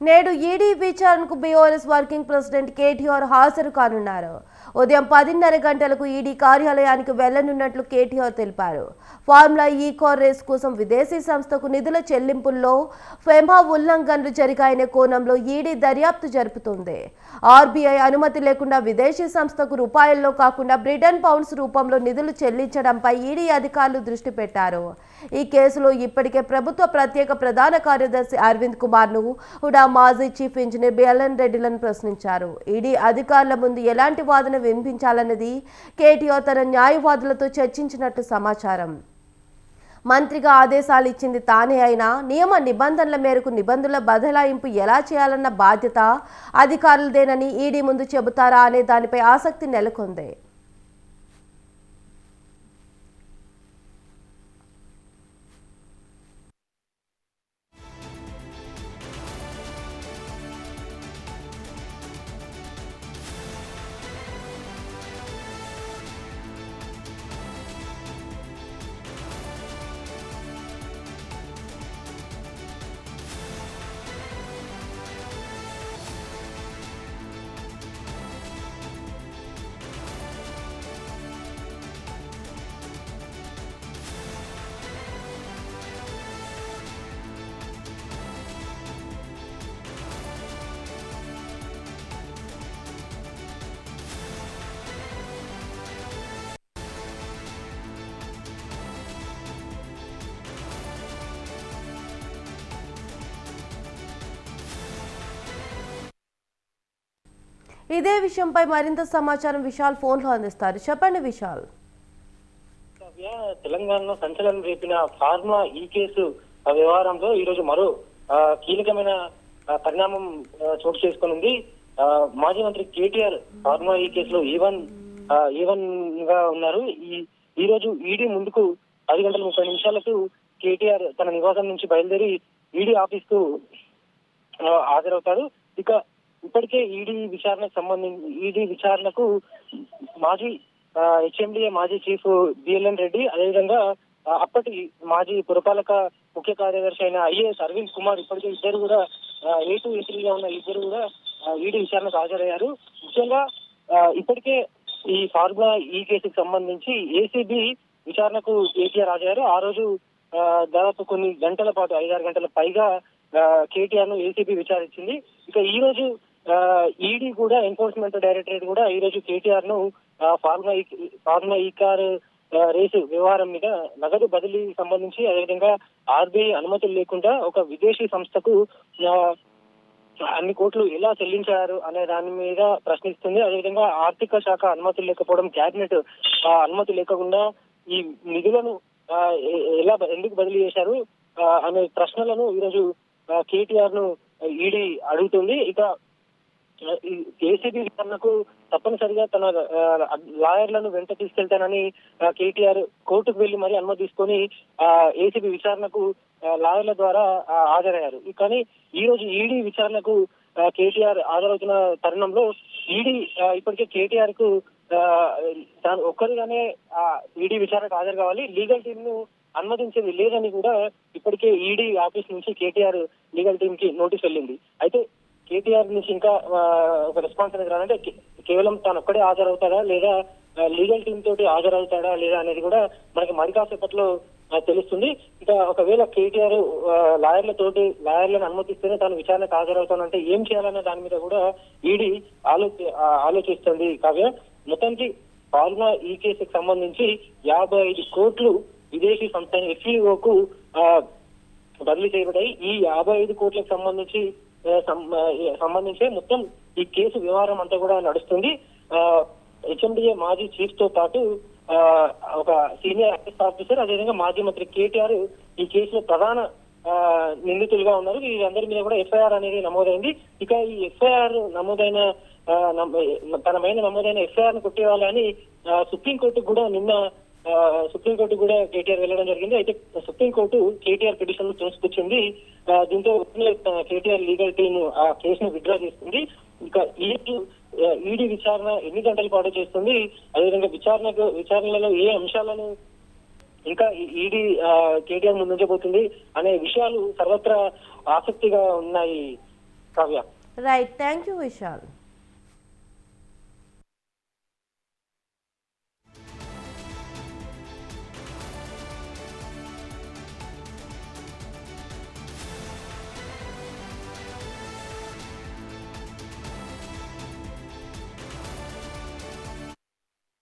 నేడు ఈడీ విచారణకు BRS working president KTR హాజరు కానున్నారు. ఉదయం 10:30 గంటలకు ఈడీ కార్యాలయానికి వెళ్లనున్నట్లు కేటీఆర్ తెలిపారు. ఫార్ములా ఈ కార్ రేస్ కోసం విదేశీ సంస్థకు నిధుల చెల్లింపుల్లో ఫెమా ఉల్లంఘనలు జరిగాయనే కోణంలో ఈడీ దర్యాప్తు జరుపుతుంది. ఆర్బీఐ అనుమతి లేకుండా విదేశీ సంస్థకు రూపాయల్లో కాకుండా బ్రిటన్ పౌండ్స్ రూపంలో నిధులు చెల్లించడంపై ఈడీ అధికారులు దృష్టి పెట్టారు. ఈ కేసులో ఇప్పటికే ప్రభుత్వ ప్రత్యేక ప్రధాన కార్యదర్శి అరవింద్ కుమార్ను కూడా మాజీ చీఫ్ ఇంజనీర్ బిఎల్ఎన్ రెడ్డిలను ప్రశ్నించారు. ఈడీ అధికారుల ముందు ఎలాంటి వాదన వినిపించాలన్నది కేటీఆర్ తన న్యాయవాదులతో చర్చించినట్లు సమాచారం. మంత్రిగా ఆదేశాలు ఇచ్చింది తానే అయినా నియమ నిబంధనల మేరకు నిబంధనల బదలాయింపు ఎలా చేయాలన్న బాధ్యత అధికారులదేనని ఈడీ ముందు చెబుతారా అనే దానిపై ఆసక్తి నెలకొంది. ఇదే విషయంపై మరింత సమాచారం విశాల్ ఫోన్లో అందిస్తారు. చెప్పండి విశాల్. తెలంగాణలో సంచలనం రేపిన ఫార్మా ఈ కేసు వ్యవహారంలో ఈ రోజు మరో కీలకమైన పరిణామం చోటు చేసుకుని మాజీ మంత్రి కేటీఆర్ ఫార్మా ఈ కేసులో ఈవన్ గా ఉన్నారు. ఈ రోజు ఈడీ ముందుకు 10:30 కేటీఆర్ తన నివాసం నుంచి బయలుదేరి ఈడీ ఆఫీస్ కు హాజరవుతారు. ఇప్పటికే ఈడీ విచారణకు మాజీ హెచ్ఎండిఏ మాజీ చీఫ్ బిఎల్ఎన్ రెడ్డి, అదేవిధంగా అప్పటి మాజీ పురపాలక ముఖ్య కార్యదర్శి అయిన ఐఏఎస్ అరవింద్ కుమార్ ఇప్పటికే ఇద్దరు కూడా A2 ఎంట్రీగా ఉన్న ఇద్దరు కూడా ఈడీ విచారణకు హాజరయ్యారు. ముఖ్యంగా ఇప్పటికే ఈ ఫార్ములా ఈ కేసుకు సంబంధించి ఏసీబీ విచారణకు కేటీఆర్ హాజరయ్యారు. ఆ రోజు దాదాపు కొన్ని గంటల పాటు 5-6 గంటల పైగా కేటీఆర్ ను ఏసీబీ విచారించింది. ఇక ఈ రోజు ఈడీ కూడా ఎన్ఫోర్స్మెంట్ డైరెక్టరేట్ కూడా ఈ రోజు కేటీఆర్ ను ఫార్ములా ఈ కార్ రేసు వ్యవహారం మీద నగదు బదిలీ సంబంధించి, అదేవిధంగా ఆర్బీఐ అనుమతులు లేకుండా ఒక విదేశీ సంస్థకు అన్ని కోట్లు ఎలా చెల్లించారు అనే దాని మీద ప్రశ్నిస్తుంది. అదేవిధంగా ఆర్థిక శాఖ అనుమతులు లేకపోవడం, క్యాబినెట్ అనుమతి లేకుండా ఈ నిధులను ఎందుకు బదిలీ చేశారు అనే ప్రశ్నలను ఈరోజు కేటీఆర్ ను ఈడీ అడుగుతుంది. ఇక ఏసీబీ విచారణకు తప్పనిసరిగా తన లాయర్లను వెంట తీసుకెళ్తానని కేటీఆర్ కోర్టుకు వెళ్లి మరీ అనుమతి తీసుకొని ఏసీబీ విచారణకు లాయర్ల ద్వారా హాజరయ్యారు. కానీ ఈ రోజు ఈడీ విచారణకు కేటీఆర్ హాజరవుతున్న తరుణంలో ఈడీ ఇప్పటికే కేటీఆర్ కు తాను ఒక్కరిగానే ఈడీ విచారణకు హాజరు కావాలి, లీగల్ టీమ్ ను అనుమతించేది లేదని కూడా ఇప్పటికే ఈడీ ఆఫీస్ నుంచి కేటీఆర్ లీగల్ టీమ్ కి నోటీస్ వెళ్ళింది. అయితే కేటీఆర్ నుంచి ఇంకా ఒక రెస్పాన్స్ అనేది రాదంటే కేవలం తాను ఒక్కడే హాజరవుతాడా లేదా లీగల్ టీమ్ తోటి హాజరవుతాడా లేదా అనేది కూడా మనకి మరి కాసేపట్లో తెలుస్తుంది. ఇంకా ఒకవేళ కేటీఆర్ లాయర్లను అనుమతిస్తేనే తాను విచారణకు హాజరవుతానంటే ఏం చేయాలనే దాని మీద కూడా ఈడీ ఆలోచిస్తుంది. కావ్య, మొత్తానికి ఫార్ములా ఈ కేసుకు సంబంధించి 55 కోట్లు విదేశీ సంస్థ ఎఫ్ఈఓకు బదిలీ చేయబడ్డాయి. ఈ 55 కోట్లకు సంబంధించి మొత్తం ఈ కేసు వ్యవహారం అంతా కూడా నడుస్తుంది. హెచ్ఎండిఏ మాజీ చీఫ్ తో పాటు ఒక సీనియర్ ఐఏఎస్ ఆఫీసర్, అదేవిధంగా మాజీ మంత్రి కేటీఆర్ ఈ కేసులో ప్రధాన నిందితులుగా ఉన్నారు. వీరందరి మీద కూడా ఎఫ్ఐఆర్ అనేది నమోదైంది. ఇక ఈ ఎఫ్ఐఆర్ నమోదైన ఎఫ్ఐఆర్ ను కొట్టేయాలని సుప్రీంకోర్టు కూడా కేటీఆర్ వెళ్ళడం జరిగింది. అయితే సుప్రీంకోర్టు కేటీఆర్ పిటిషన్ తోసిపుచ్చింది. దీంతో కేటీఆర్ లీగల్ టీమ్ ఆ కేసును విత్డ్రా చేస్తుంది. ఇంకా ఈడీ విచారణ ఎన్ని గంటల పాటు చేస్తుంది, అదేవిధంగా విచారణలో ఏ అంశాలను ఇంకా ఈడీ కేటీఆర్ ముందుంచబోతుంది అనే విషయాలు సర్వత్రా ఆసక్తిగా ఉన్నాయి. Kavya. Right, thank you Vishal.